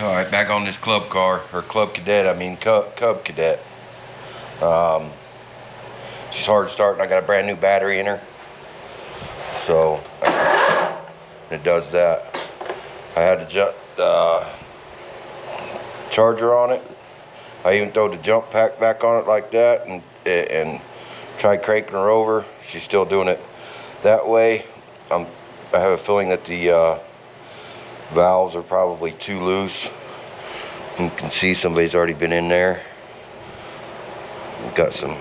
Alright, back on this club car, or Club Cadet, I mean Cub Cadet. She's hard starting. I got a brand new battery in her. So, it does that. I had the charger on it. I even throw the jump pack back on it like that and try cranking her over. She's still doing it that way. I have a feeling that the valves are probably too loose. You can see somebody's already been in there. We've got some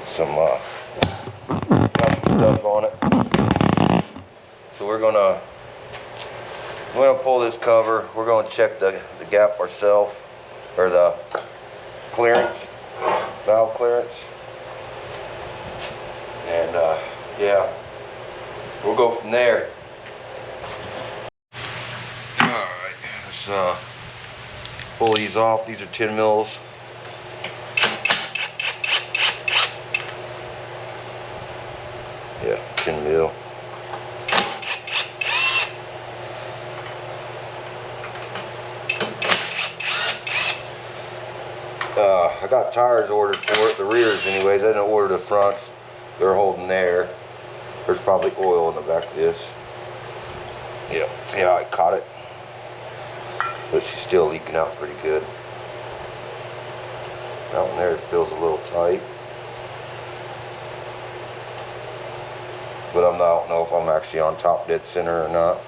stuff on it. So we're gonna pull this cover. We're gonna check the gap ourselves, or the clearance, valve clearance, and yeah, we'll go from there. Alright, let's pull these off. These are 10 mils. Yeah, 10 mil. I got tires ordered for it, the rears anyways. I didn't order the fronts. They're holding there. There's probably oil in the back of this. Yeah, see how I caught it? But she's still leaking out pretty good. That one there feels a little tight. But I don't know if I'm actually on top dead center or not.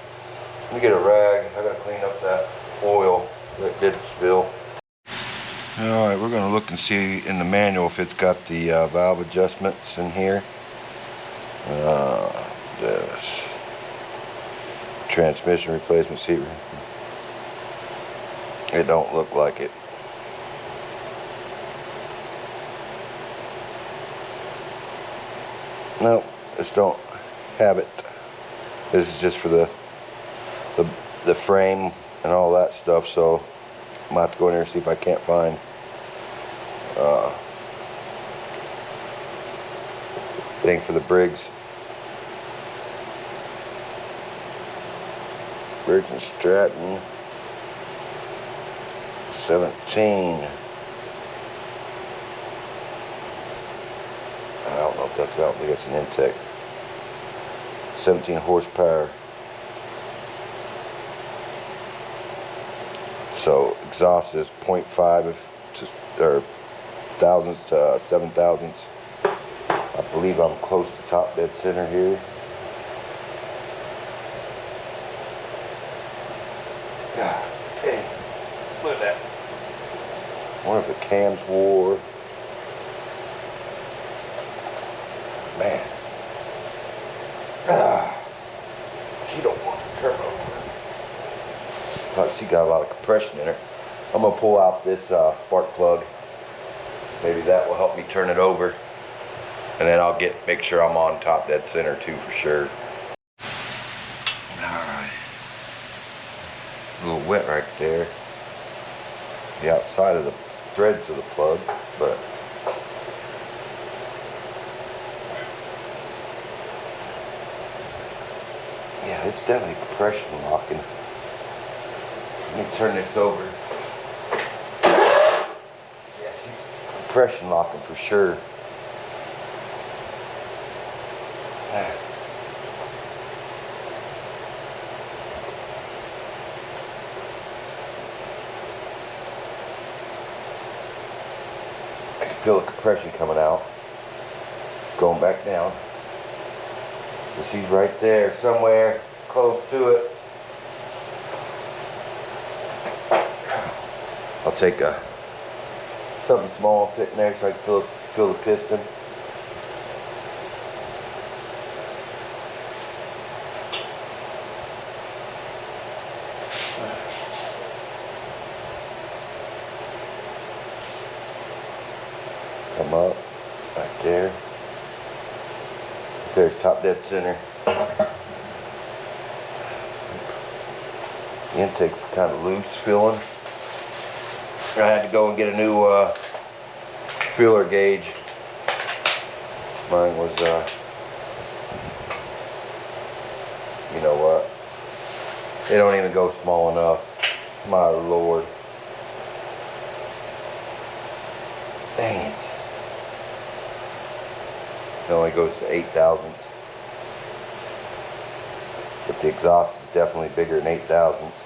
Let me get a rag. I gotta clean up that oil that did spill. Alright, we're gonna look and see in the manual if it's got the valve adjustments in here. This transmission replacement seat. It don't look like it. Nope, this don't have it. This is just for the frame and all that stuff, so I'm gonna have to go in there and see if I can't find thing for the Briggs and Stratton 17. I don't know if that's, I don't think it's an intake. 17 horsepower. So exhaust is 0.5 or thousandths to 7 thousandths. I believe I'm close to top dead center here. God dang. Look at that. I wonder if the cams wore. Man. She don't want the turbo. But she got a lot of compression in her. I'm gonna pull out this spark plug. Maybe that will help me turn it over. And then I'll make sure I'm on top dead center too for sure. Alright. A little wet right there. The outside of the threads of the plug, but yeah, it's definitely compression locking. Let me turn this over. Yeah, compression locking for sure. I can feel the compression coming out, going back down. So she's right there, somewhere close to it. I'll take something small and fit in there so I can feel the piston. Come up, right there. There's top dead center. The intake's kind of loose feeling. I had to go and get a new feeler gauge. Mine was, you know what? They don't even go small enough. My Lord. Dang it. It only goes to 8 thousandths. But the exhaust is definitely bigger than 8 thousandths.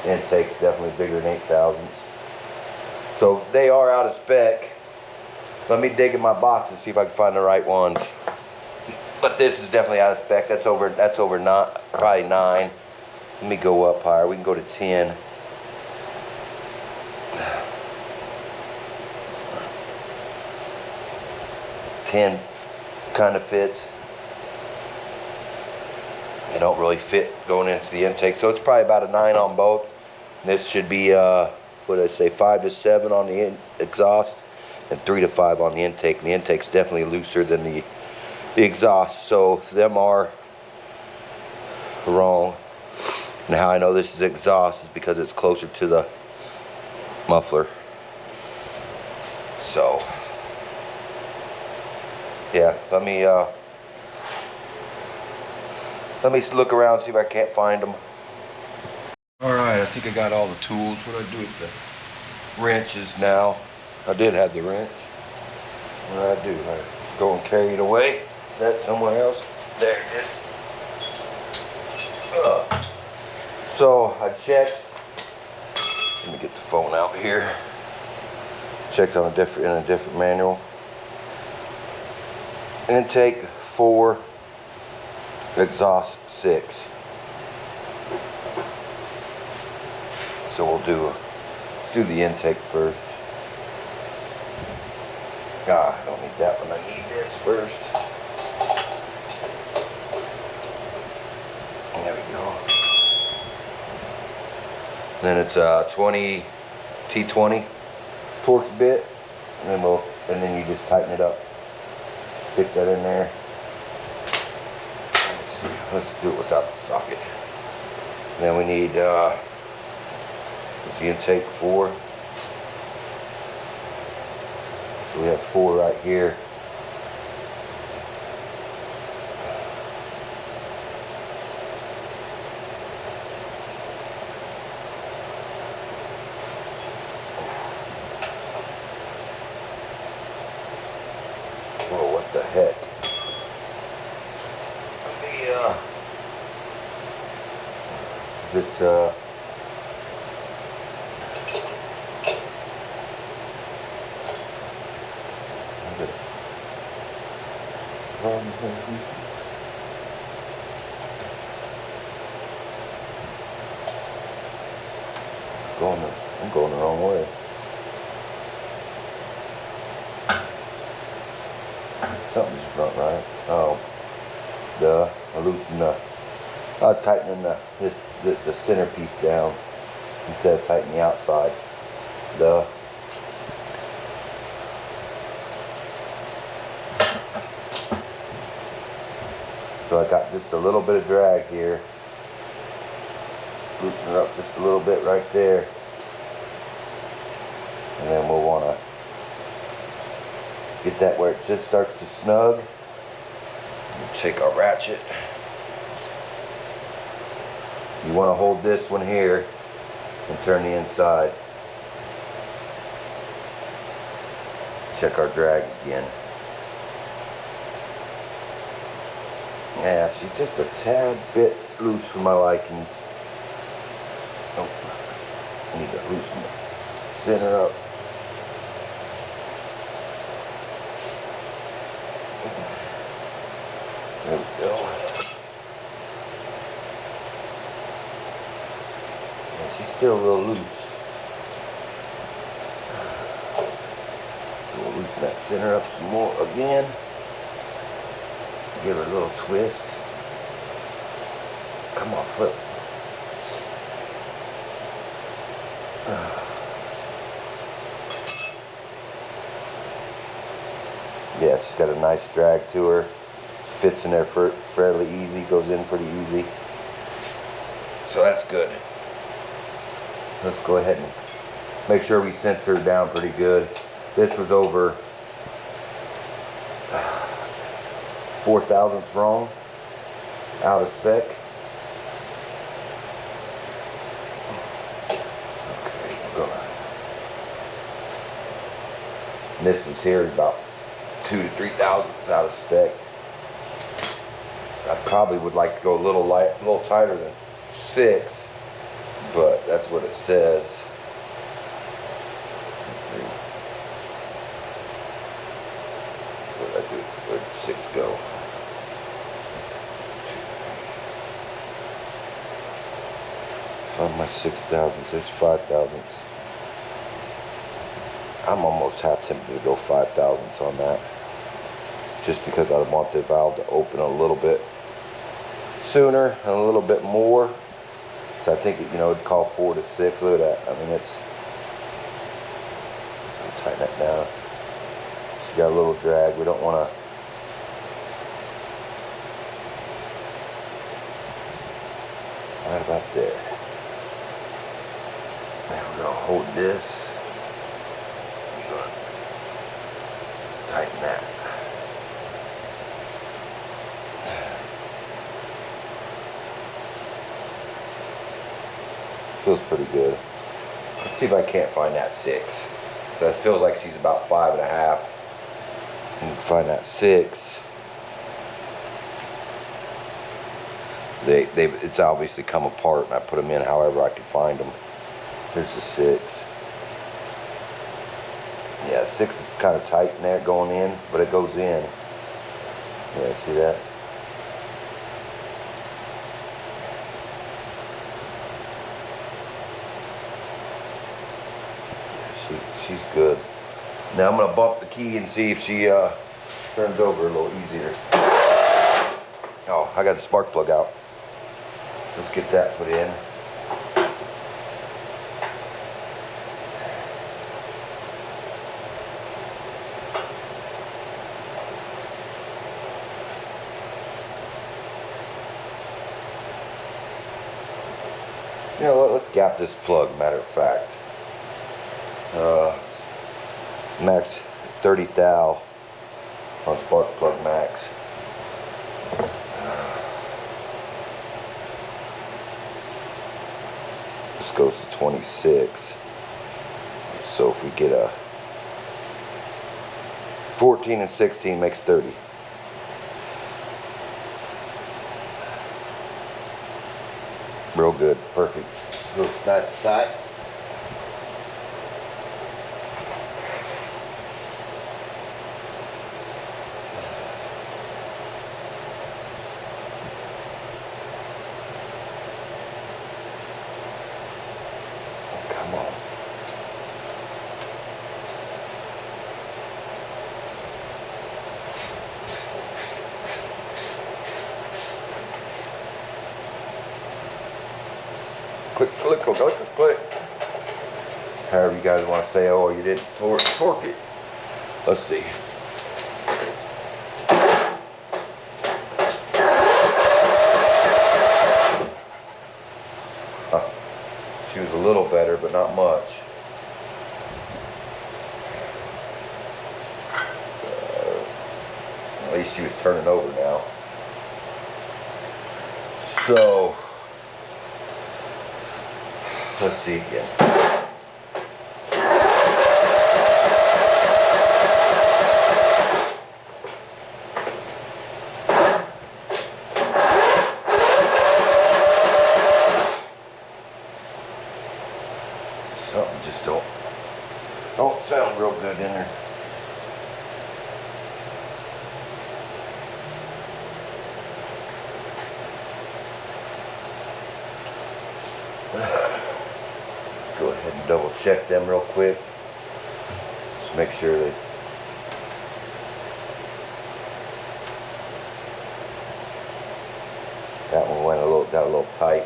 The intake's definitely bigger than 8 thousandths. So they are out of spec. Let me dig in my box and see if I can find the right ones. But this is definitely out of spec. That's over probably 9. Let me go up higher. We can go to 10. 10 kind of fits. They don't really fit going into the intake, so it's probably about a 9 on both. This should be what did I say, 5 to 7 on the exhaust and 3 to 5 on the intake. And the intake's definitely looser than the exhaust, so them are wrong. And how I know this is exhaust is because it's closer to the muffler. So yeah, let me look around, see if I can't find them. Alright, I think I got all the tools. What do I do with the wrenches now? I did have the wrench. What do? I go and carry it away. Set somewhere else. There it is. So I checked. Let me get the phone out here. Checked on in a different manual. Intake 4, exhaust 6. So let's do the intake first. I don't need that one. I need this first. There we go. Then it's a 20 T20 Torx bit, and then you just tighten it up. Stick that in there. Let's do it without the socket. And then we need the intake 4. So we have 4 right here. Oh, what the heck? I'm going the wrong way. Something's not right. Oh, I was tightening the centerpiece down instead of tightening the outside. So I got just a little bit of drag here. Loosen it up just a little bit right there. And then we'll want to get that where it just starts to snug. We'll take our ratchet. You want to hold this one here and turn the inside. Check our drag again. Yeah, she's just a tad bit loose for my likings. Oh, I need to loosen the center up. There we go. Yeah, she's still a little loose. So we'll loosen that center up some more again. Give her a little twist. Come on, flip. Yeah, she's got a nice drag to her. Fits in there fairly easy, goes in pretty easy. So that's good. Let's go ahead and make sure we cinch her down pretty good. This was over 4 thousandths wrong, out of spec. And this one's here about 2 to 3 thousandths out of spec. I probably would like to go a little tighter than 6, but that's what it says. What did I do? Where did 6 go? Find my 6 thousandths. There's 5 thousandths. I'm almost half tempted to go 5 thousandths on that, just because I want the valve to open a little bit sooner and a little bit more. So I think it'd call 4 to 6. Look at that. I mean, it's gonna tighten that down. She got a little drag. We don't want to. Right about there. Now we're gonna hold this. We're gonna tighten that. Feels pretty good. Let's see if I can't find that 6. So it feels like she's about 5.5. And find that 6. It's obviously come apart, and I put them in however I could find them. Here's the 6. Yeah, 6 is kind of tight in there going in, but it goes in. Yeah, see that? She's good. Now I'm gonna bump the key and see if she turns over a little easier. Oh, I got the spark plug out. Let's get that put in. You know what, let's gap this plug, matter of fact. Max 30 thou on spark plug max. This goes to 26. So if we get a 14 and 16 makes 30. Real good, perfect. Real nice and tight. Come on. Click, click, click, click, click. However you guys want to say, oh, you didn't torque it. Let's see. She was a little better, but not much. At least she was turning over now. So, let's see again. Something just don't sound real good in there. Go ahead and double check them real quick. Just make sure that that one got a little tight.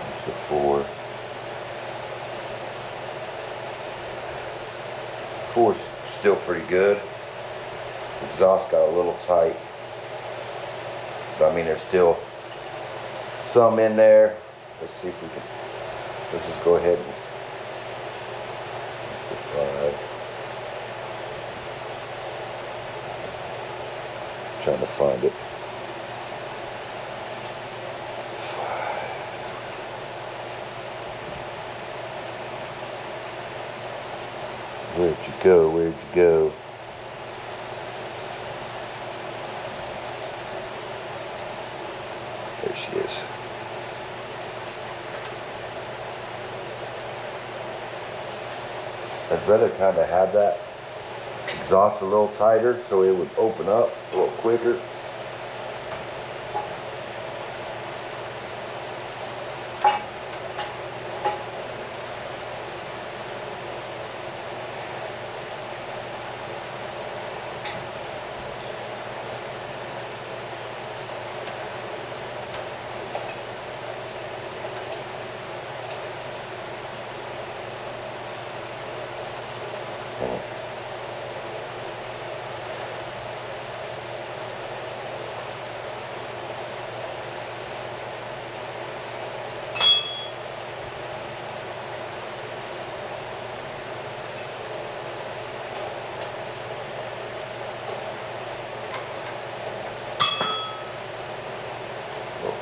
There's the 4. 4's still pretty good. Exhaust got a little tight, but I mean there's still some in there. Let's see if we can. Let's just go ahead and 5. Trying to find it. 5. Where'd you go? Where'd you go? There she is. I'd rather kind of have that exhaust a little tighter so it would open up a little quicker.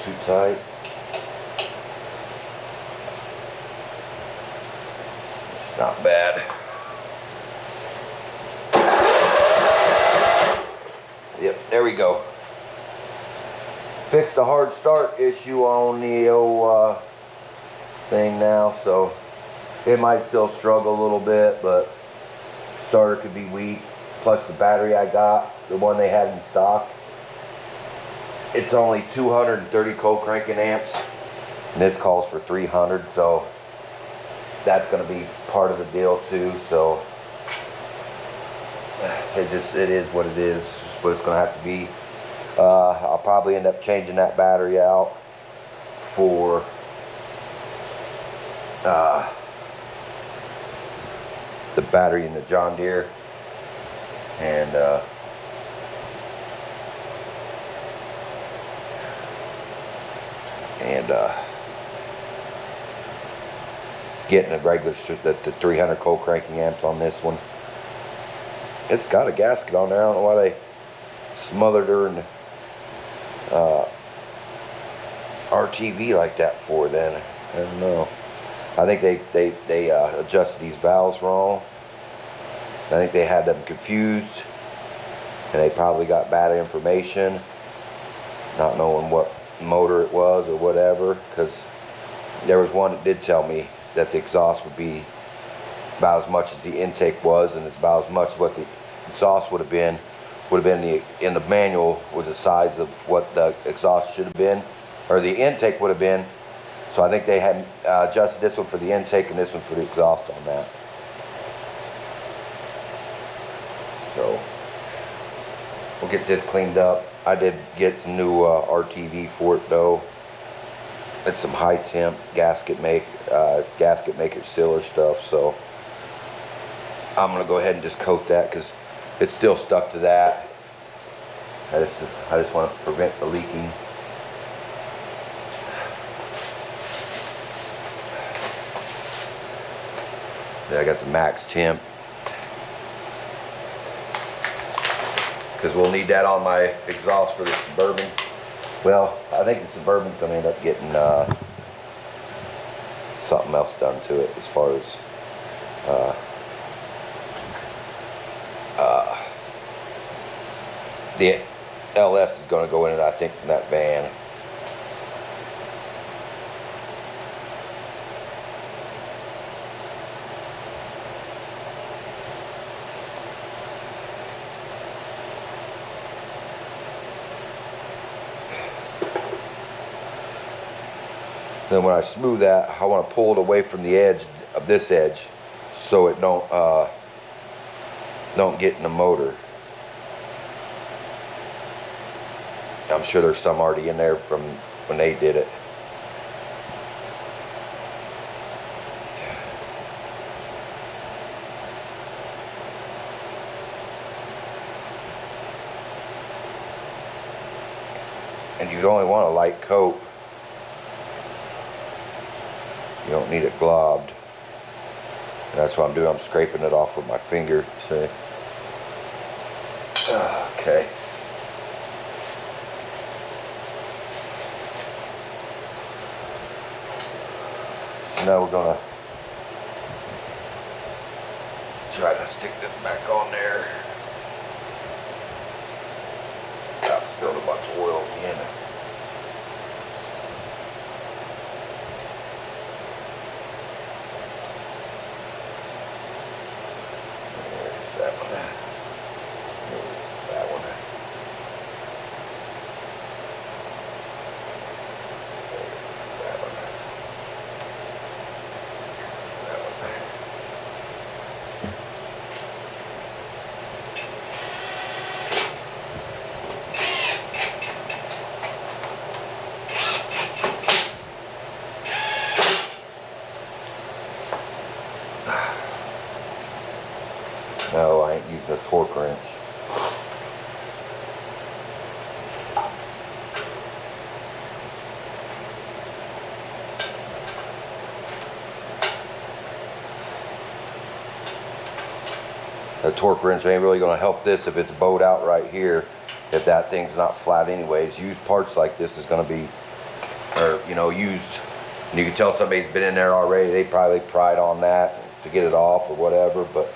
Too tight. It's not bad. Yep, there we go. Fixed the hard start issue on the old thing now, so it might still struggle a little bit, but starter could be weak. Plus the battery I got, the one they had in stock, it's only 230 co-cranking amps, and this calls for 300, so that's going to be part of the deal too. So it is what it is. It's what it's going to have to be. I'll probably end up changing that battery out for the battery in the John Deere, and getting a regular, the 300 cold cranking amps on this one. It's got a gasket on there. I don't know why they smothered her in RTV like that for then. I don't know. I think they adjusted these valves wrong. I think they had them confused, and they probably got bad information, not knowing what motor it was or whatever, because there was one that did tell me that the exhaust would be about as much as the intake was, and it's about as much as what the exhaust would have been in the manual was the size of what the exhaust should have been, or the intake would have been. So I think they had adjusted this one for the intake and this one for the exhaust on that. So we'll get this cleaned up. I did get some new RTV for it though. It's some high temp gasket maker sealer stuff. So I'm gonna go ahead and just coat that because it's still stuck to that. I just want to prevent the leaking. Then I got the max temp, because we'll need that on my exhaust for the Suburban. Well, I think the Suburban's gonna end up getting something else done to it as far as the LS is going to go in it, I think, from that van. Then when I smooth that, I want to pull it away from the edge of this edge so it don't get in the motor. I'm sure there's some already in there from when they did it. And you only want a light coat. You don't need it globbed. And that's what I'm doing. I'm scraping it off with my finger. See? Okay. Now we're gonna Try to stick this back on there. Got spilled a bunch of oil again. There's that one. There's that one. There's that one. That one. No, I ain't using a torque wrench. The torque wrench ain't really going to help this if it's bowed out right here. If that thing's not flat anyways. Used parts like this is going to be, or you know, used. And you can tell somebody's been in there already. They probably pried on that to get it off or whatever, but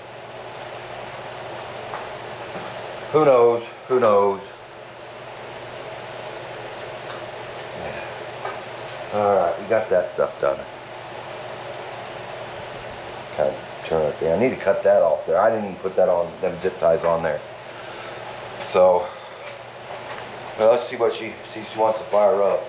who knows? Who knows? Yeah. Alright, we got that stuff done. Kind of turn it there. I need to cut that off there. I didn't even put that on, them zip ties on there. So, well, let's see what she wants to fire up.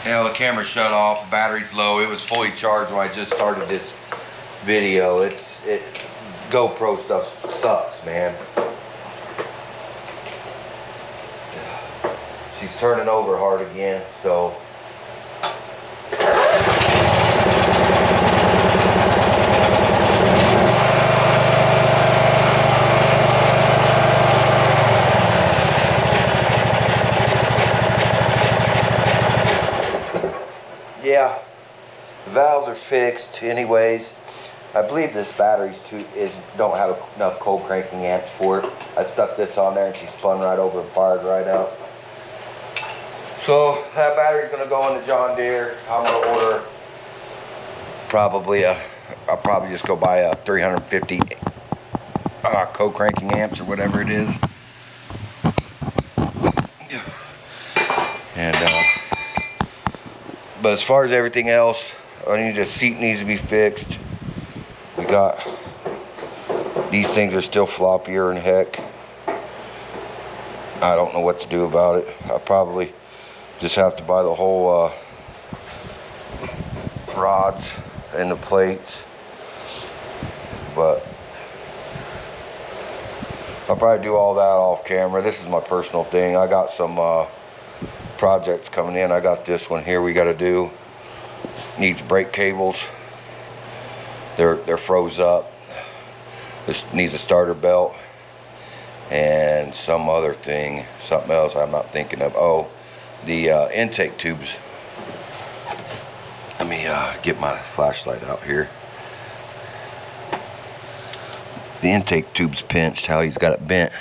Yeah, the camera shut off, the battery's low. It was fully charged when I just started this video. GoPro stuff sucks, man. She's turning over hard again, so. Yeah, the valves are fixed anyways. I believe this battery's don't have enough cold cranking amps for it. I stuck this on there and she spun right over and fired right out. So that battery's gonna go in the John Deere. I'm gonna order I'll probably just go buy a 350 cold cranking amps or whatever it is. And but as far as everything else, the seat needs to be fixed. We got, these things are still floppier than heck. I don't know what to do about it. I probably just have to buy the whole rods and the plates. But I'll probably do all that off camera. This is my personal thing. I got some projects coming in. I got this one here we got to do. Needs brake cables. They're froze up. This needs a starter belt and some other thing, something else I'm not thinking of. Oh, the intake tubes. Let me get my flashlight out here. The intake tube's pinched. How he's got it bent.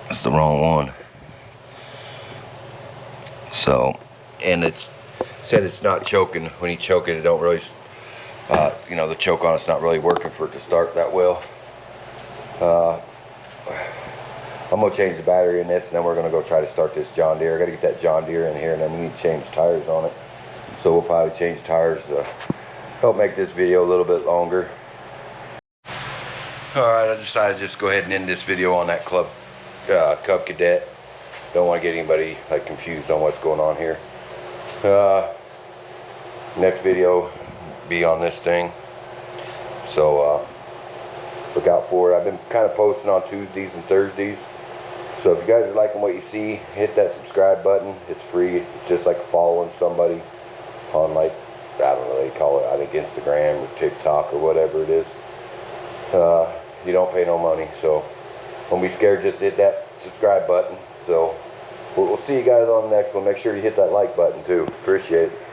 That's the wrong one. So, and it's said it's not choking. When you choke it, it don't really, you know, the choke on it's not really working for it to start that well. I'm gonna change the battery in this, and then we're gonna go try to start this John Deere. I gotta get that John Deere in here, and then we need to change tires on it. So we'll probably change tires to help make this video a little bit longer. Alright, I decided to just go ahead and end this video on that Cub Cadet. Don't want to get anybody like confused on what's going on here. Next video be on this thing. So look out for it. I've been kind of posting on Tuesdays and Thursdays. So if you guys are liking what you see, hit that subscribe button. It's free. It's just like following somebody on, like, I don't know, they call it, I think, Instagram or TikTok or whatever it is. You don't pay no money, so don't be scared. Just hit that subscribe button. So we'll see you guys on the next one. Make sure you hit that like button too. Appreciate it.